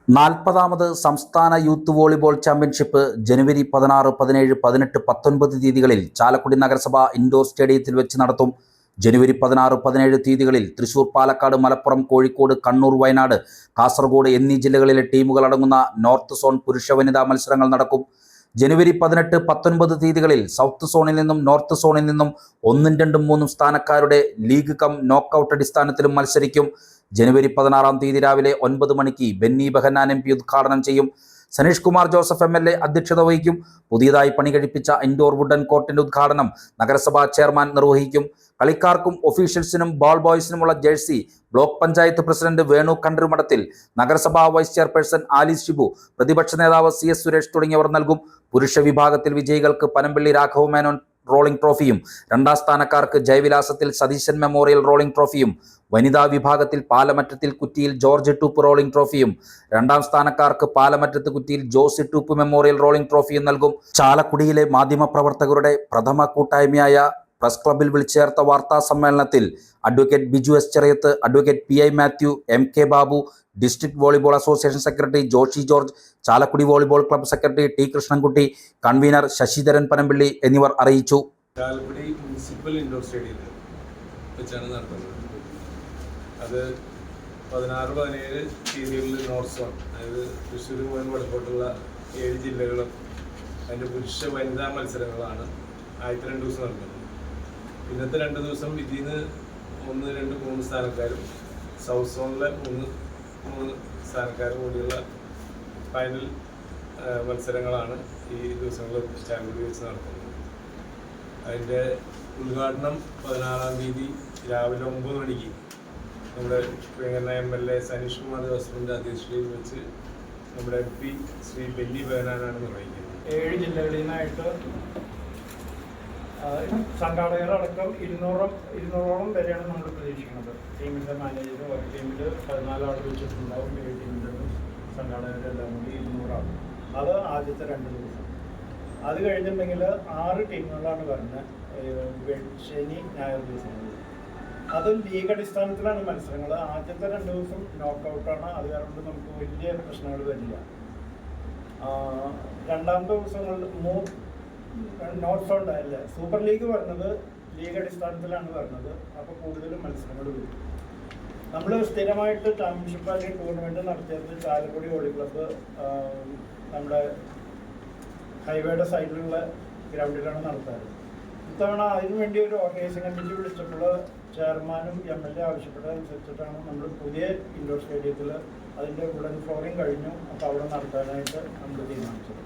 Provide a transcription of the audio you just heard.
40ാമത് സംസ്ഥാന youth volleyball championship ജനുവരി 16, 17, 18, 19 തീയതികളിൽ ചാലക്കുടി നഗരസഭ ഇൻഡോർ സ്റ്റേഡിയത്തിൽ വെച്ച് നടത്തും. ജനുവരി 16, 17 തീയതികളിൽ തൃശൂർ, പാലക്കാട്, മലപ്പുറം, കോഴിക്കോട്, കണ്ണൂർ, വയനാട്, കാസർഗോഡ് എന്നീ ജില്ലകളിലെ ടീമുകളടങ്ങുന്ന നോർത്ത് സോൺ പുരുഷ വനിതാ മത്സരങ്ങൾ നടക്കും. ജനുവരി 18, 19 തീയതികളിൽ സൗത്ത് സോണിൽ നിന്നും നോർത്ത് സോണിൽ നിന്നും 1, 2, 3 സ്ഥാനക്കാരുടെ ലീഗ് കം നോക്കൌട്ട് അടിസ്ഥാനത്തിലും മത്സരിക്കും. ജനുവരി 16 തീയതി രാവിലെ 9 മണിക്ക് ബെന്നി ബെഹന്നാൻ MP ഉദ്ഘാടനം ചെയ്യും. സനീഷ് കുമാർ ജോസഫ് MLA അധ്യക്ഷത വഹിക്കും. പുതിയതായി പണി കഴിപ്പിച്ച ഇൻഡോർ വുഡൻ കോർട്ടിന്റെ ഉദ്ഘാടനം നഗരസഭാ ചെയർമാൻ നിർവഹിക്കും. കളിക്കാർക്കും ഒഫീഷ്യൽസിനും ബോൾ ബോയ്സിനുമുള്ള jersey block panchayat president Venu Kandarumadathil, നഗരസഭാ വൈസ് ചെയർപേഴ്സൺ ആലീസ് ഷിബു, പ്രതിപക്ഷ നേതാവ് CS സുരേഷ് തുടങ്ങിയവർ നൽകും. പുരുഷ വിഭാഗത്തിൽ വിജയികൾക്ക് പനമ്പള്ളി രാഘവ മേനോൻ റോളിംഗ് ട്രോഫിയും, 2ാം സ്ഥാനക്കാർക്ക് ജയവിലാസത്തിൽ സതീശൻ മെമ്മോറിയൽ റോളിംഗ് ട്രോഫിയും, വനിതാ വിഭാഗത്തിൽ പാലമറ്റത്തിൽ കുറ്റിയിൽ ജോർജ് ടൂപ്പ് റോളിംഗ് ട്രോഫിയും, 2ാം സ്ഥാനക്കാർക്ക് പാലമറ്റത്ത് കുറ്റിയിൽ ജോസി ടൂപ്പ് മെമ്മോറിയൽ റോളിംഗ് ട്രോഫിയും നൽകും. ചാലക്കുടിയിലെ മാധ്യമപ്രവർത്തകരുടെ പ്രഥമ കൂട്ടായ്മയായ പ്രസ് ക്ലബിൽ വിളിച്ചു ചേർത്ത വാർത്താ സമ്മേളനത്തിൽ advocate Biju S. Cheriyath, advocate PI Mathew, MK Babu, district volleyball association secretary Joshi George, Chalakudy volleyball club secretary T. Krishnankutty, convener Sasidharan Panampilly എന്നിവർ അറിയിച്ചു. ചാലക്കുടി മുനിസിപ്പൽ ഇൻഡോർ സ്റ്റേഡിയത്തിൽ വെച്ചാണ് നടത്തുന്നത്. അത് 16, 17 തീയതികളിൽ നോർത്ത് സോൺ, അതായത് തൃശ്ശൂർ മുതൽ വടക്കോട്ടുള്ള 7 ജില്ലകളും അതിൻ്റെ പുരുഷ വനിതാ മത്സരങ്ങളാണ് ആദ്യത്തെ 2 ദിവസം നടക്കുന്നത്. ഇന്നത്തെ 2 ദിവസം ഇതിൽ നിന്ന് 1, 2, 3 സ്ഥാനക്കാരും സൗത്ത് സോണിലെ 3 സ്ഥാനക്കാരും കൂടിയുള്ള ഫൈനൽ മത്സരങ്ങളാണ് ഈ ദിവസങ്ങളിൽ ചാലക്കുടി വെച്ച് നടത്തുന്നത്. അതിൻ്റെ ഉദ്ഘാടനം 16 തീയതി രാവിലെ 9 മണിക്ക് നമ്മുടെ പ്രിയങ്കരന MLA സനീഷ് കുമാർ ജോസഫിൻ്റെ അധ്യക്ഷതയിൽ വെച്ച് നമ്മുടെ MP ശ്രീ ബെന്നി ബെഹനാനാണ് നിർവഹിക്കുന്നത്. 7 ജില്ലകളിൽ നിന്നായിട്ട് സംഘാടകരടക്കം 200ഓളം പേരെയാണ് നമ്മൾ പ്രതീക്ഷിക്കുന്നത്. ടീമിൻ്റെ മാനേജർ ഒരു ടീമിൽ 14 ആൾ വെച്ചിട്ടുണ്ടാവും. 7 ടീമിൻ്റെ സംഘാടകരെല്ലാം കൂടി 200 ആൾ. അത് ആദ്യത്തെ 2 ദിവസം. അത് കഴിഞ്ഞിട്ടുണ്ടെങ്കിൽ 6 ടീമുകളാണ് വരുന്നത് ശനി, ഞായർ ദിവസങ്ങളിൽ. അതും ലീഗ് അടിസ്ഥാനത്തിലാണ് മത്സരങ്ങൾ. ആദ്യത്തെ 2 ദിവസം നോക്കൗട്ടാണ്. അത് കാരണം നമുക്ക് വലിയ പ്രശ്നങ്ങൾ വരില്ല. 2ാമത്തെ ദിവസങ്ങളിൽ നോർത്ത് സോൺ അല്ല, സൂപ്പർ ലീഗ് വരുന്നത് ലീഗ് അടിസ്ഥാനത്തിലാണ് വരുന്നത്. അപ്പോൾ കൂടുതലും മത്സരങ്ങൾ വരും. നമ്മൾ സ്ഥിരമായിട്ട് ചാമ്പ്യൻഷിപ്പ് അല്ലെങ്കിൽ ടൂർണമെൻറ്റ് നടത്തിയത് ചാലക്കുടി വോളി ക്ലബ്ബ് നമ്മുടെ ഹൈവേയുടെ സൈഡിലുള്ള ഗ്രൗണ്ടിലാണ് നടത്താറ്. ഇത്തവണ അതിനുവേണ്ടി ഒരു ഓർഗനൈസിംഗ് കമ്മിറ്റി വിളിച്ചപ്പോൾ ചെയർമാനും MLA ആവശ്യപ്പെട്ടതനുസരിച്ചിട്ടാണ് നമ്മൾ പുതിയ ഇൻഡോർ സ്റ്റേഡിയത്തിൽ അതിൻ്റെ വുഡൻ ഫ്ലോറിംഗ് കഴിഞ്ഞു. അപ്പോൾ അവിടെ നടത്താനായിട്ട് നമ്മൾ തീരുമാനിച്ചത്.